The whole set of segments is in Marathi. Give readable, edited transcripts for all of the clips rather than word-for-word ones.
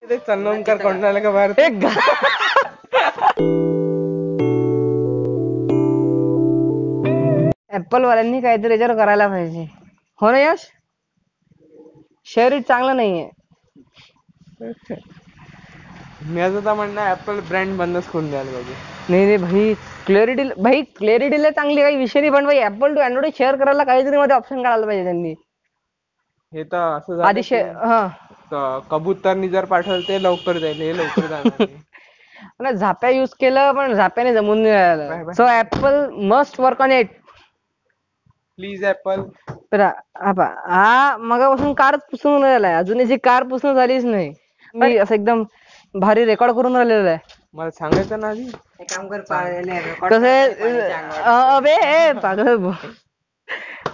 ते चन्नमकर कोंडाला का बाहेर ऍपल वाल्यांनी काहीतरी याच्यावर करायला पाहिजे. हो ना यश, शहरी चांगलं नाहीये. माझं तर म्हणणं ऍपल ब्रँड बंदच करून द्यायला पाहिजे. नाही रे भाई, क्लॅरिटीला चांगली काही विषय नाही, पण भाई ऍपल टू अँड्रॉइड शेअर करायला काहीतरी मध्ये ऑप्शन काढायला पाहिजे त्यांनी. हे तर असं झालं की कबूतरनी जर पाठवलं ते लवकर जाईल, हे लवकर जाणार नाही. झाप्या युज केलं पण झाप्याने जमून नाही राहिलं. So apple must work on it please apple. हा मगापासून कार पुसून राहिलाय, अजून याची कार पुसून झालीच नाही. मी असं एकदम भारी रेकॉर्ड करून राहिलेलं आहे. मला सांगायचं ना आधी. काम कर कसं आहे अबे पागल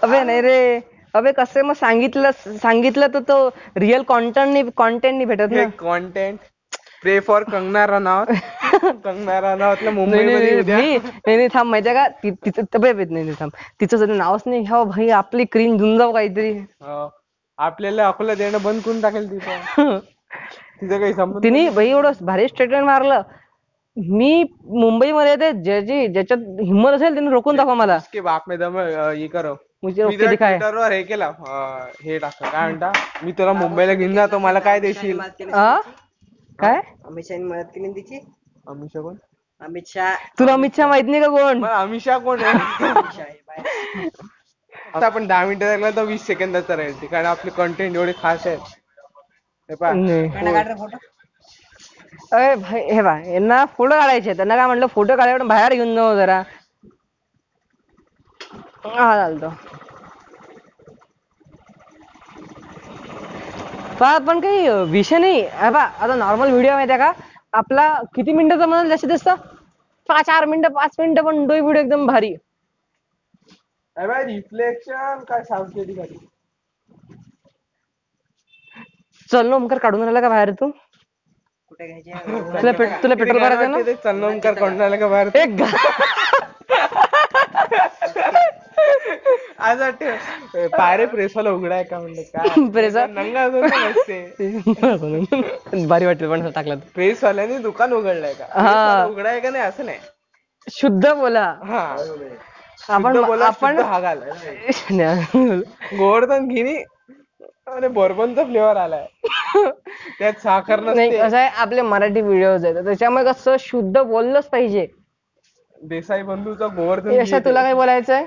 अबे नाही रे, अबे कसं मग सांगितलं तर तो रिअल कॉन्टेंट नाही भेटत ना. कॉन्टेंट प्रे फॉर कंगना रनौत. कंगना रनौतला मुंबईमध्ये नाही थांब, माहितीये का तिचं तब्येत नाही थांब, तिचं जर नावच नाही घ्यावं भाई, आपली क्रीम धुऊन जाऊ काहीतरी. आपल्याला अकोला देणं बंद करून टाकेल तिथं. तिचं काही संबंध तिने भाई एवढं भारी स्टेटमेंट मारलं. मी मुंबईमध्ये येते, ज्याच्यात हिंमत असेल त्याने रोखून दाखवा मला. बाप में दम हे करो. मी ट्विटरवर हे केला, हे टाकलं काय म्हणता, मी तुला मुंबईला घेऊन जातो, मला काय देशील. काय अमित शहा मदत केली तिची. अमित शहा कोण? अमित शहा. तुला अमित शहा माहित नाही का कोण? अमित शहा कोण आहे? आता आपण 10 मिनिटं लागला तर 20 सेकंदाचा राहील, कारण आपले कंटेंट एवढे खास आहेत. अरे भाई हे बा, यांना फोटो काढायचे, त्यांना काय म्हटलं फोटो काढायला बाहेर घेऊन जाऊ जरा. हा चालतो पण काही विषय नाही. आता नॉर्मल व्हिडिओ माहिती आहे का आपला, किती मिनिटाचा म्हणाल जास्तीत जास्त 4 मिनिटं 5 मिनिटं, पण तो व्हिडिओ एकदम भारी. रिफ्लेक्शन काय सांगते ती खाली. चल ओमकार काढून राहिला का बाहेर तू? कुठे घ्यायचे? तुला पेट्रोल भरायचं ना? चल ओमकार कोंडाला का बाहेर आज वाटते पायरे प्रेसवाला उघडाय का म्हणलं, काय प्रेस नंगा भारी वाटते पण टाकलं. प्रेसवाल्याने दुकान उघडलंय का? उघडाय का नाही असं नाही, शुद्ध बोला. आपण गोवर्धन घिनी आणि बोरबनचा फ्लेवर आलाय, त्यात साखर नाही. कसं आहे आपले मराठी व्हिडिओज आहेत त्याच्यामुळे कसं शुद्ध बोललंच पाहिजे. देसाई बंधूचा गोवर्धन. अशा तुला काय बोलायचंय?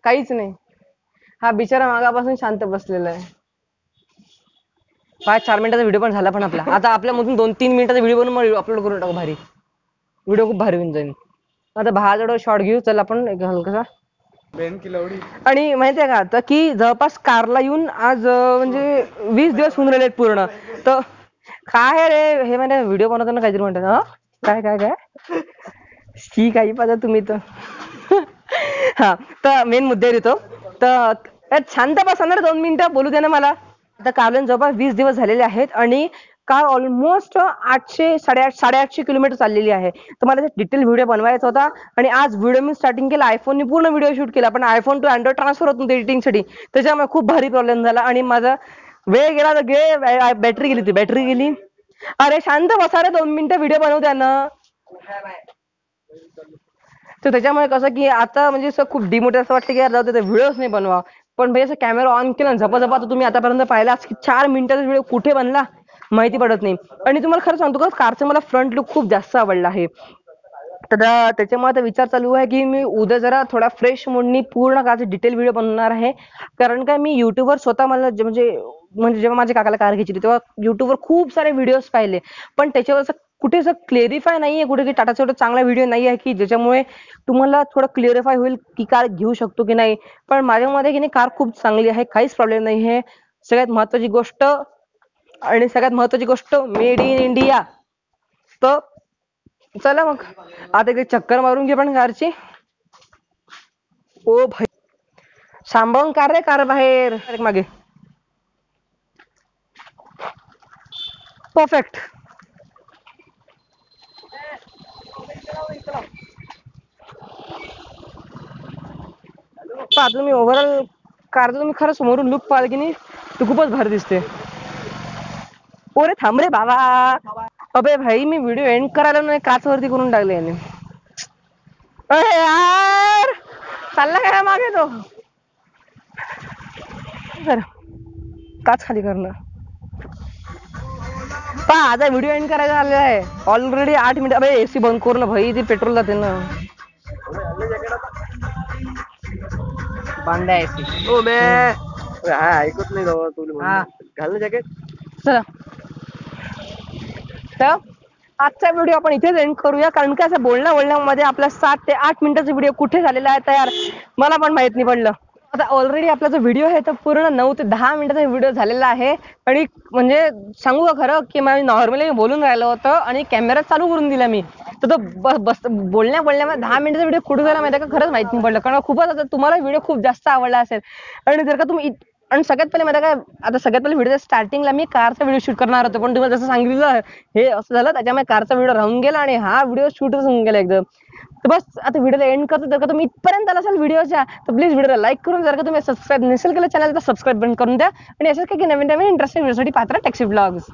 काहीच नाही. हा बिचारा मागापासून शांत बसलेला आहे. 5-4 मिनिटाचा व्हिडिओ पण झाला पण आपला. आता आपल्यामधून 2-3 मिनिटाचा व्हिडिओ बनवून अपलोड करून टाकू. भारी व्हिडिओ, खूप भारी होऊन जाईल. आता भावाजवळ शॉर्ट घेऊ. चल आपण एक हलकासा. आणि माहितीये का आता की जवळपास कारला येऊन आज म्हणजे 20 दिवस होऊन राहिले पूर्ण. तर काय रे हे म्हणजे व्हिडिओ बनवताना काहीतरी म्हणतात, काय काय काय ठीक आहे पाहिजे तुम्ही तर. हा तर मेन मुद्द्यावर येतो. तर शांत बसा ना 2 मिनिटं बोलू दे ना मला. आता कारला जवळपास 20 दिवस झालेले आहेत आणि कार ऑलमोस्ट 800-850 किलोमीटर चाललेली आहे. तर मला डिटेल व्हिडिओ बनवायचा होता आणि आज व्हिडिओ मी स्टार्टिंग केला आयफोनने, पूर्ण व्हिडिओ शूट केला, पण आयफोन टू अँड्रॉइड ट्रान्सफर होत नव्हतं एडिटिंगसाठी. त्याच्यामुळे खूप भारी प्रॉब्लेम झाला आणि माझा वेळ गेला तर बॅटरी गेली. अरे शांत बसा रे 2 मिनिटं व्हिडिओ बनवू द्या ना. तर त्याच्यामुळे कसं की आता म्हणजे असं खूप डिमोटिवेट असं वाटतं की यार जाऊ दे व्हिडिओच नाही बनवा. पण भाई असं कॅमेरा ऑन केला झपाझपा तर तुम्ही आतापर्यंत पाहिला की 4 मिनिटाचा व्हिडिओ कुठे बनला माहिती पडत नाही. आणि तुम्हाला खरं सांगतो का कारचा मला फ्रंट लुक खूप जास्त आवडला आहे. तर त्याच्यामुळे आता विचार चालू आहे की मी उद्या जरा थोडा फ्रेश मूडनी पूर्ण कारचा डिटेल व्हिडिओ बनवणार आहे. कारण काय मी युट्यूबवर स्वतः मला म्हणजे जेव्हा माझ्या काकाला कार घ्यायची तेव्हा युट्यूबवर खूप सारे व्हिडिओज पाहिले, पण त्याच्यावर असं कुठे असं क्लिअरिफाय नाहीये, कुठे की टाटाचा एवढा चांगला व्हिडिओ नाही आहे की ज्याच्यामुळे तुम्हाला थोडं क्लिअरिफाय होईल की कार घेऊ शकतो की नाही. पण माझ्यामध्ये की नाही कार खूप चांगली आहे, काहीच प्रॉब्लेम नाही आहे. सगळ्यात महत्वाची गोष्ट मेड इन इंडिया. तर चला मग आता एक चक्कर मारून घे पण कारची. ओ भाई सांभाळून कार बाहेर मागे. परफेक्ट. तुम्ही ओव्हरऑल कार तुम्ही खरं समोरून लुक पाहिलं की नाही, तू खूपच भारी दिसते. ओरे थांब रे बाबा. अबे भाई मी व्हिडिओ एंड करायला नाही काच वरती करून टाकले याने. अरे यार चालला काय मागे तो. कर काच खाली करणं. पा आता व्हिडिओ एंड करायचा झालेला आहे ऑलरेडी 8 मिनिट. अबे एसी बंद करू ना भाई ते पेट्रोल जाते ना. बांधा एसी. ओ बे हा ऐकत नाही बाबा तुला. घाल ना जॅकेट. चला तर आजचा व्हिडिओ आपण इथेच एंड करूया कारण की असं बोलण्यामध्ये आपला 7 ते 8 मिनिटाचा व्हिडिओ कुठे झालेला आहे तयार मला पण माहित नाही पडलं. आता ऑलरेडी आपला जो व्हिडिओ आहे तो पूर्ण 9 ते 10 मिनिटाचा व्हिडिओ झालेला आहे. आणि म्हणजे सांगू का खरं की नॉर्मली बोलून राहिलो होतं आणि कॅमेरा चालू करून दिला मी तर तो बस बोलण्यामध्ये 10 मिनिटाचा व्हिडिओ कुठे झाला माहिती का खरंच माहिती नाही पडलं कारण खूपच आता तुम्हाला व्हिडिओ खूप जास्त आवडला असेल. आणि जर का तुम्ही आणि सगळ्यात पहिले माहिती काय आता सगळ्यात पहिले व्हिडिओ स्टार्टिंगला मी कारचा व्हिडिओ शूट करणार होतो पण तुम्हाला जसं सांगितलं हे असं झालं त्याच्यामुळे कारचा व्हिडिओ राहून गेला आणि हा व्हिडिओ शूटच होऊन गेला एकदम. तर बस आता व्हिडिओला एंड करतो. जर का तुम्ही इथपर्यंत आला असाल व्हिडिओच्या तर प्लीज व्हिडिओला लाईक करून जर का तुम्ही सबस्क्राईब नसेल केलं चॅनल तर सबस्क्राईब करून द्या आणि असंच काही नवीन इंटरेस्टिंग व्हिडिओसाठी पात्र टॅक्सी ब्लॉग्स.